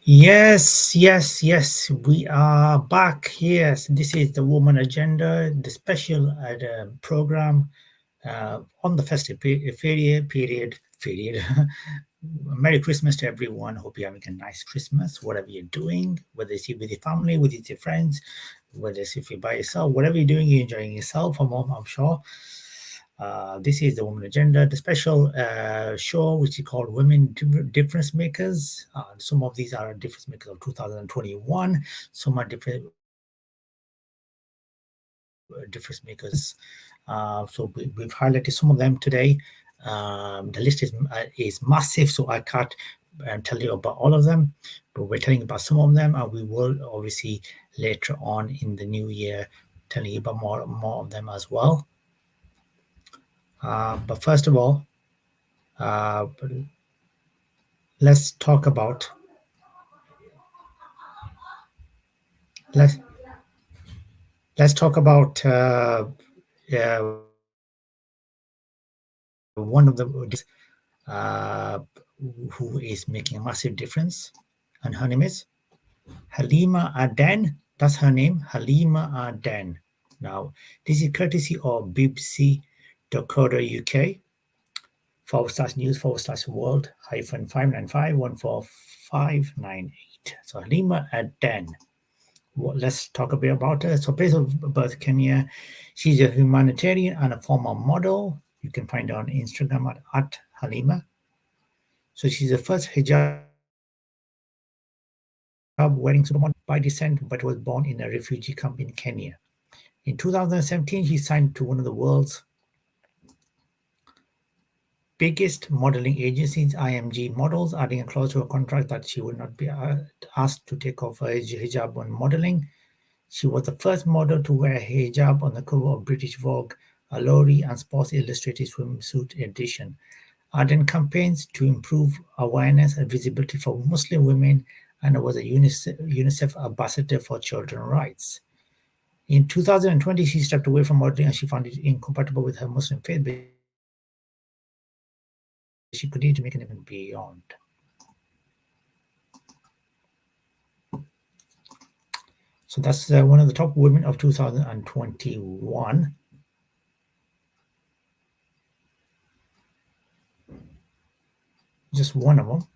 Yes, yes, yes. We are back. Yes, this is the Woman Agenda, the special program on the festive period. Merry Christmas to everyone. Hope you're having a nice Christmas, whatever you're doing, whether it's with your family, with your friends, whether it's if you're by yourself, whatever you're doing, you're enjoying yourself. I'm sure. This is the Woman Agenda, the special show which is called Women Difference Makers. Some of these are difference makers of 2021. Some are difference makers. So we've highlighted some of them today. The list is massive, so I can't tell you about all of them, but we're telling you about some of them, and we will obviously later on in the new year telling you about more of them as well. But first of all, uh, let's talk about let's let's talk about one of the uh, who is making a massive difference, and her name is Halima Aden. That's her name, Halima Aden. Now, this is courtesy of BBC.co.uk /news /world hyphen 595 14598. So Halima Aden. Let's talk a bit about her. So, place of birth Kenya. She's a humanitarian and a former model. You can find her on Instagram at Halima. So, she's the first hijab wearing supermodel by descent, but was born in a refugee camp in Kenya. In 2017, she signed to one of the world's biggest modeling agencies, IMG Models, adding a clause to her contract that she would not be asked to take off her hijab when modeling. She was the first model to wear a hijab on the cover of British Vogue, Allure, and Sports Illustrated swimsuit edition. Ardent campaigns to improve awareness and visibility for Muslim women, and was a UNICEF ambassador for children's rights. In 2020, she stepped away from modeling as she found it incompatible with her Muslim faith, but she continued to make an impact beyond. So that's one of the top women of 2021. Just one of them.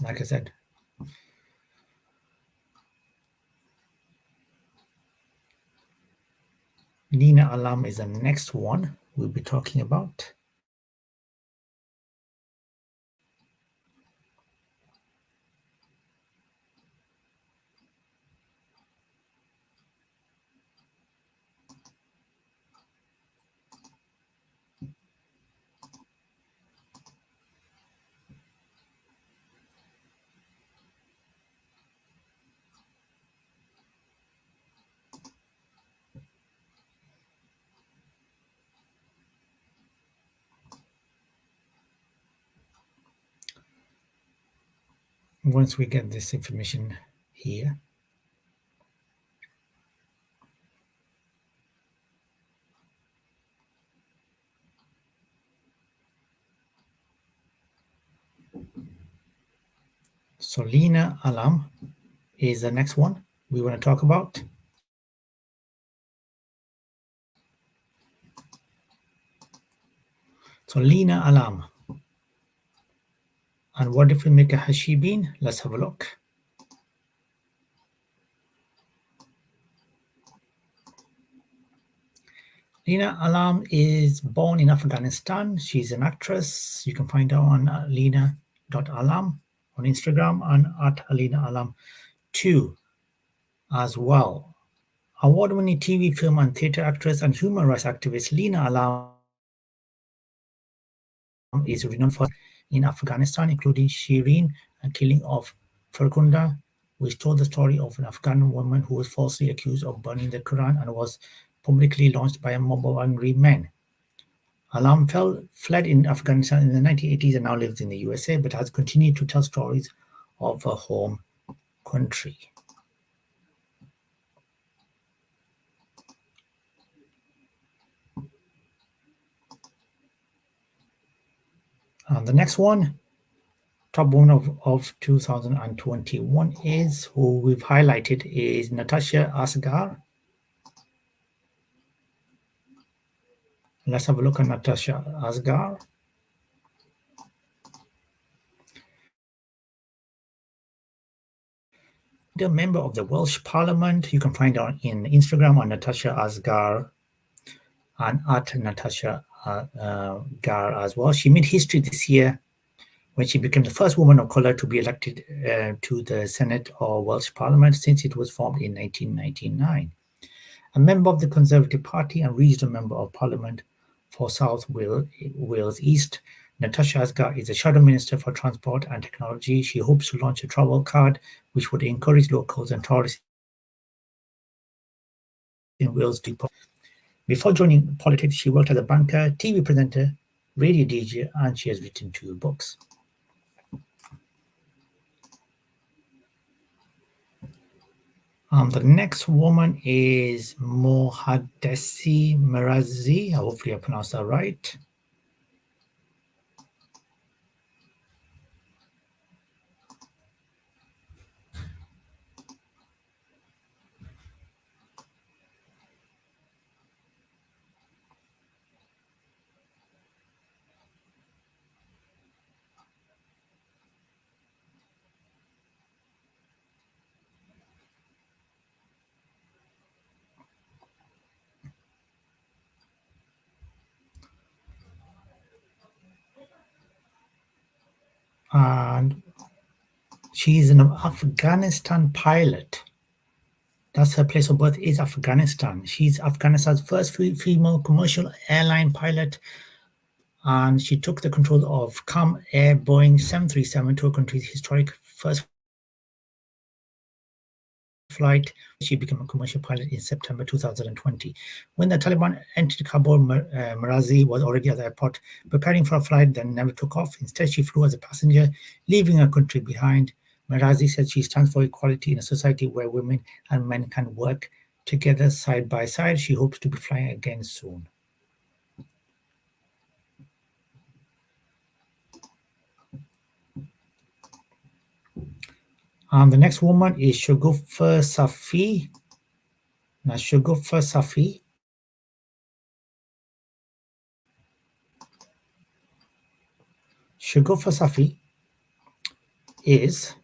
Like I said, Nina Alam is the next one we'll be talking about. Once we get this information here, so Lina Alam is the next one we want to talk about. So Lina Alam. And what different maker has she been? Let's have a look. Lina Alam is born in Afghanistan. She's an actress. You can find her on lina.alam on Instagram and at Alina Alam 2 as well. Award-winning TV, film, and theatre actress and human rights activist Lina Alam is renowned for in Afghanistan, including Shireen and Killing of Farkunda, which told the story of an Afghan woman who was falsely accused of burning the Quran and was publicly launched by a mob of angry men. Alam fled in Afghanistan in the 1980s and now lives in the USA, but has continued to tell stories of her home country. And the next one Top one of 2021 is who we've highlighted is Natasha Asghar. Let's have a look at Natasha Asghar. The member of the Welsh Parliament. You can find her in Instagram on Natasha Asghar and at Natasha Gar as well. She made history this year when she became the first woman of colour to be elected to the Senate or Welsh Parliament since it was formed in 1999. A member of the Conservative Party and regional member of Parliament for South Wales East, Natasha Asghar is the Shadow Minister for Transport and Technology. She hopes to launch a travel card which would encourage locals and tourists in Wales to. Before joining politics, she worked as a banker, TV presenter, radio DJ, and she has written 2 books. The next woman is Mohadesi Merazi. Hopefully I pronounced that right. And she is an Afghanistan pilot. That's her place of birth is Afghanistan. She's Afghanistan's first female commercial airline pilot, and she took the control of CAM Air Boeing 737 to her country's historic first flight. She became a commercial pilot in September 2020. When the Taliban entered Kabul, Merazi was already at the airport preparing for a flight that never took off. Instead, she flew as a passenger, leaving her country behind. Merazi said she stands for equality in a society where women and men can work together side by side. She hopes to be flying again soon. The next woman is Shugufta Safi. Now, Shugufta Safi is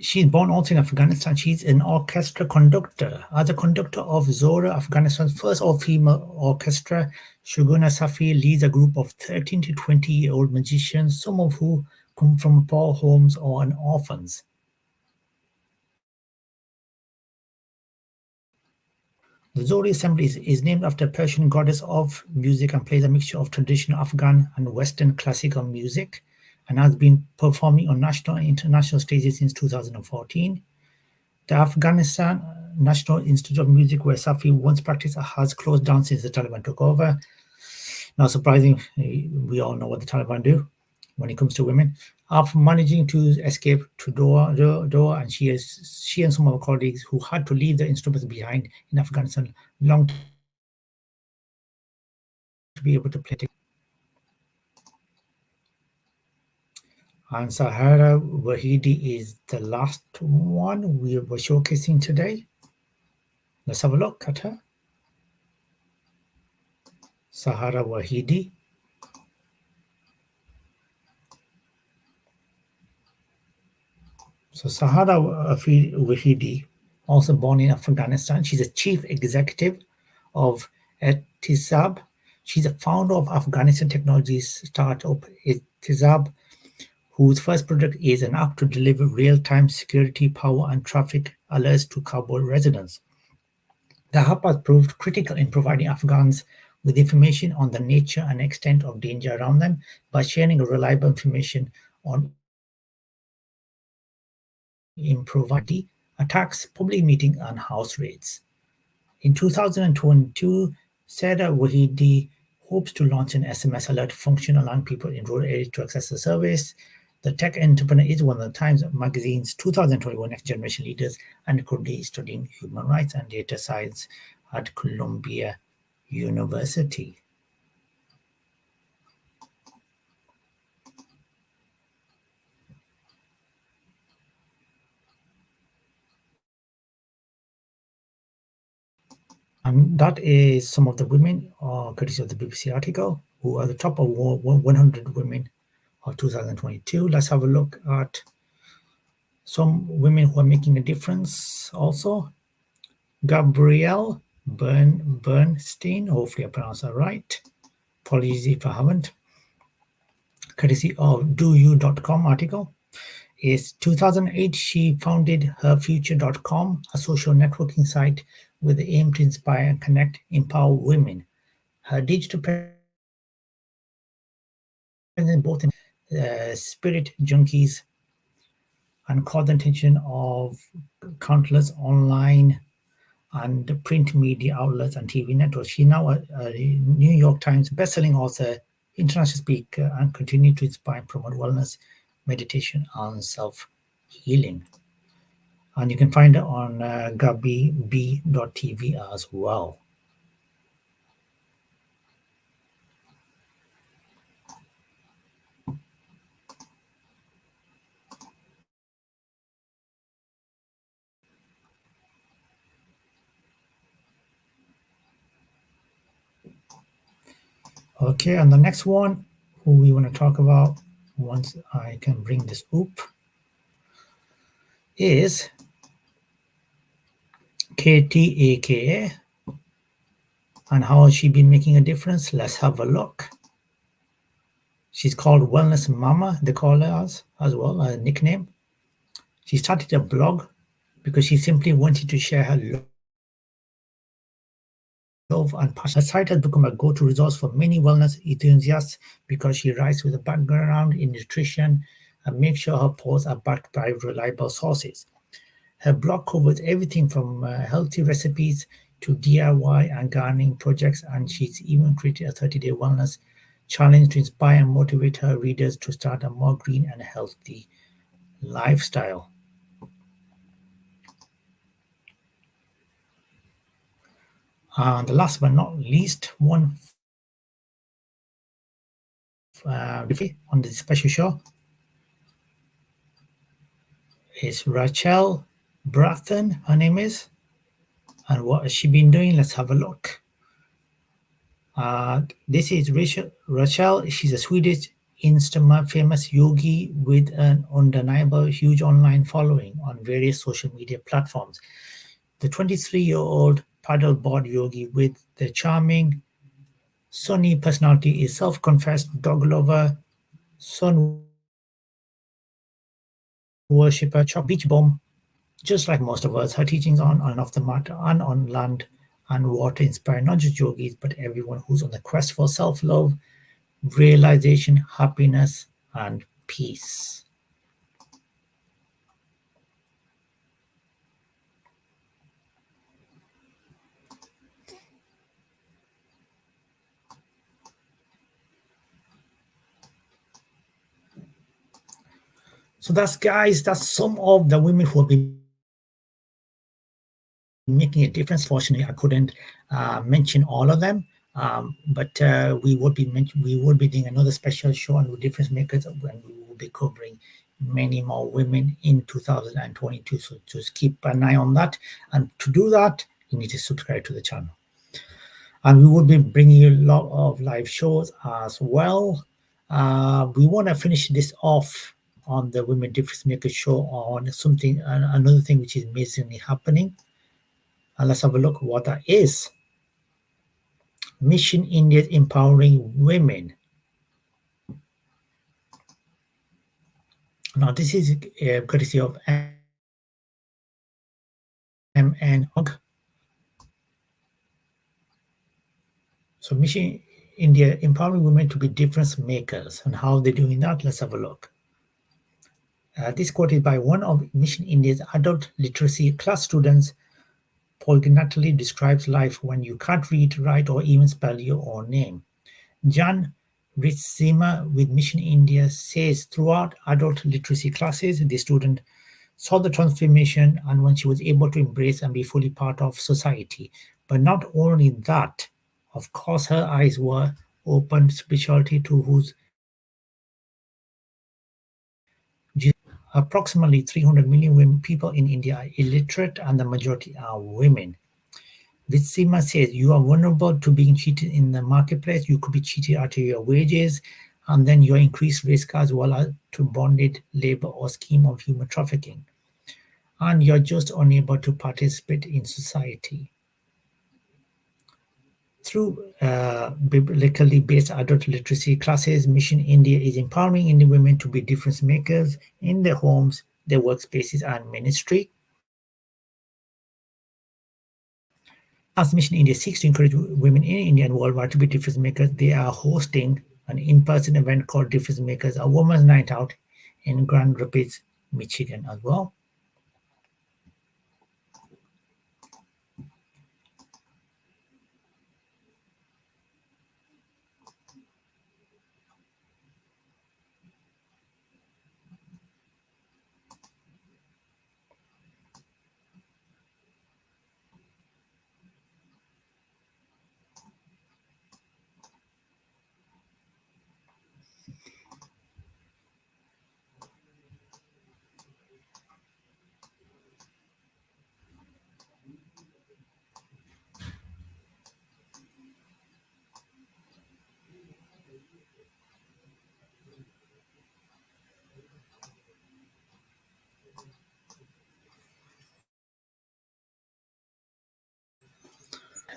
she's born also in Afghanistan. She's an orchestra conductor. As a conductor of Zora, Afghanistan's first all-female orchestra, Shuguna Safi leads a group of 13 to 20-year-old musicians, some of who come from poor homes or orphans. The Zori Assembly is named after a Persian goddess of music and plays a mixture of traditional Afghan and Western classical music, and has been performing on national and international stages since 2014. The Afghanistan National Institute of Music, where Safi once practiced, has closed down since the Taliban took over. Not surprising, we all know what the Taliban do when it comes to women. After managing to escape to Doha, and she and some of her colleagues who had to leave their instruments behind in Afghanistan long to be able to play. And Sahara Wahidi is the last one we were showcasing today. Let's have a look at her. Sahara Wahidi. So Sahara Wahidi, also born in Afghanistan, she's a chief executive of Etisab. She's a founder of Afghanistan technology startup Etisab, whose first product is an app to deliver real-time security, power, and traffic alerts to Kabul residents. The app has proved critical in providing Afghans with information on the nature and extent of danger around them by sharing reliable information on improvised attacks, public meetings, and house raids. In 2022, Sarah Wahidi hopes to launch an SMS alert function allowing people in rural areas to access the service. The tech entrepreneur is one of the Times Magazine's 2021 Next Generation Leaders and currently studying human rights and data science at Columbia University. And that is some of the women, courtesy of the BBC article, who are the top of 100 women of 2022. Let's have a look at some women who are making a difference also. Gabrielle Bernstein, hopefully I pronounced that right. Apologies if I haven't. Courtesy of DoYou.com article. Is 2008 she founded herfuture.com, a social networking site with the aim to inspire, connect, empower women. Her digital presence both in spirit junkies and caught the attention of countless online and print media outlets and TV networks. She's now a New York Times bestselling author, international speaker, and continue to inspire and promote wellness, meditation, and self-healing. And you can find it on gabbyb.tv as well. Okay, and the next one who we want to talk about once I can bring this up is Katie aka, and how has she been making a difference? Let's have a look. She's called Wellness Mama, they call her as well, a nickname. She started a blog because she simply wanted to share her love and passion. Her site has become a go-to resource for many wellness enthusiasts because she writes with a background in nutrition and makes sure her posts are backed by reliable sources. Her blog covers everything from healthy recipes to DIY and gardening projects, and she's even created a 30-day wellness challenge to inspire and motivate her readers to start a more green and healthy lifestyle. And the last but not least one on this special show is Rachel Brathen, her name is. And what has she been doing? Let's have a look. This is Rachel. She's a Swedish Instagram famous yogi with an undeniable huge online following on various social media platforms. The 23-year-old paddleboard yogi with the charming, sunny personality is self-confessed dog lover, sun worshipper, beach bum. Just like most of us, her teachings on and off the mat and on land and water inspire not just yogis but everyone who's on the quest for self-love, realization, happiness, and peace. So that's some of the women who have been making a difference. Fortunately, I couldn't mention all of them, but we will be doing another special show on difference makers, and we will be covering many more women in 2022. So just keep an eye on that, and to do that, you need to subscribe to the channel. And we will be bringing you a lot of live shows as well. We want to finish this off on the Women Difference Maker show on something, another thing which is amazingly happening. And let's have a look what that is. Mission India empowering women. Now this is courtesy of MN. So Mission India empowering women to be difference makers, and how they're doing that. Let's have a look. This quote is by one of Mission India's adult literacy class students. Poignantly describes life when you can't read, write, or even spell your own name. Jan Rich Seema with Mission India says throughout adult literacy classes, the student saw the transformation and when she was able to embrace and be fully part of society. But not only that, of course, her eyes were opened spirituality to whose approximately 300 million women, people in India are illiterate and the majority are women. Vitsima says you are vulnerable to being cheated in the marketplace. You could be cheated out of your wages, and then your increased risk as well as to bonded labor or scheme of human trafficking. And you're just unable to participate in society. Through biblically based adult literacy classes, Mission India is empowering Indian women to be difference makers in their homes, their workspaces, and ministry. As Mission India seeks to encourage women in India and worldwide to be difference makers, they are hosting an in-person event called Difference Makers, a women's night out in Grand Rapids, Michigan as well.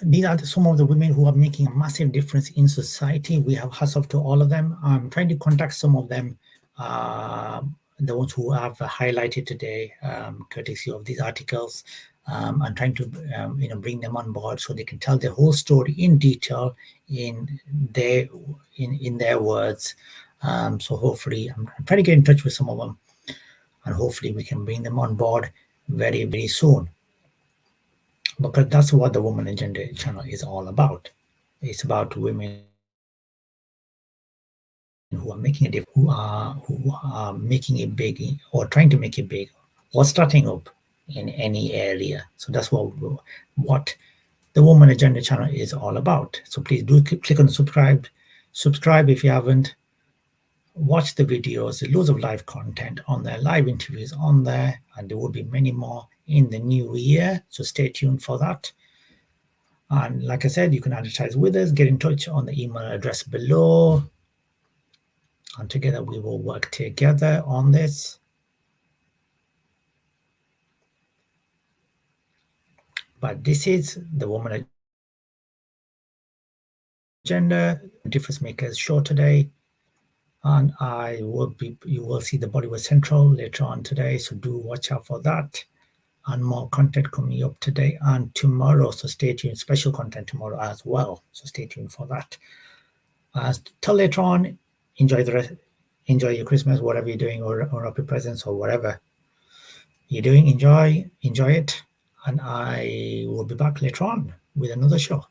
These are some of the women who are making a massive difference in society. We have hats off to all of them. I'm trying to contact some of them, the ones who have highlighted today, courtesy of these articles. I'm trying to, bring them on board so they can tell their whole story in detail in their words. So hopefully, I'm trying to get in touch with some of them, and hopefully we can bring them on board very, very soon, because that's what the Woman Agenda channel is all about. It's about women who are making a difference, who are making it big or trying to make it big or starting up in any area. So that's what the Woman Agenda channel is all about. So please do click on subscribe. Subscribe if you haven't. Watch the videos. There's loads of live content on there, live interviews on there, and there will be many more in the new year. So stay tuned for that. And like I said, you can advertise with us. Get in touch on the email address below. And together we will work together on this. But this is the Woman Agenda, Difference Makers show today. And you will see the Bollywood Central later on today. So do watch out for that. And more content coming up today and tomorrow. So stay tuned. Special content tomorrow as well. So stay tuned for that. Till later on, enjoy your Christmas, whatever you're doing, or happy presents, or whatever you're doing. Enjoy it. And I will be back later on with another show.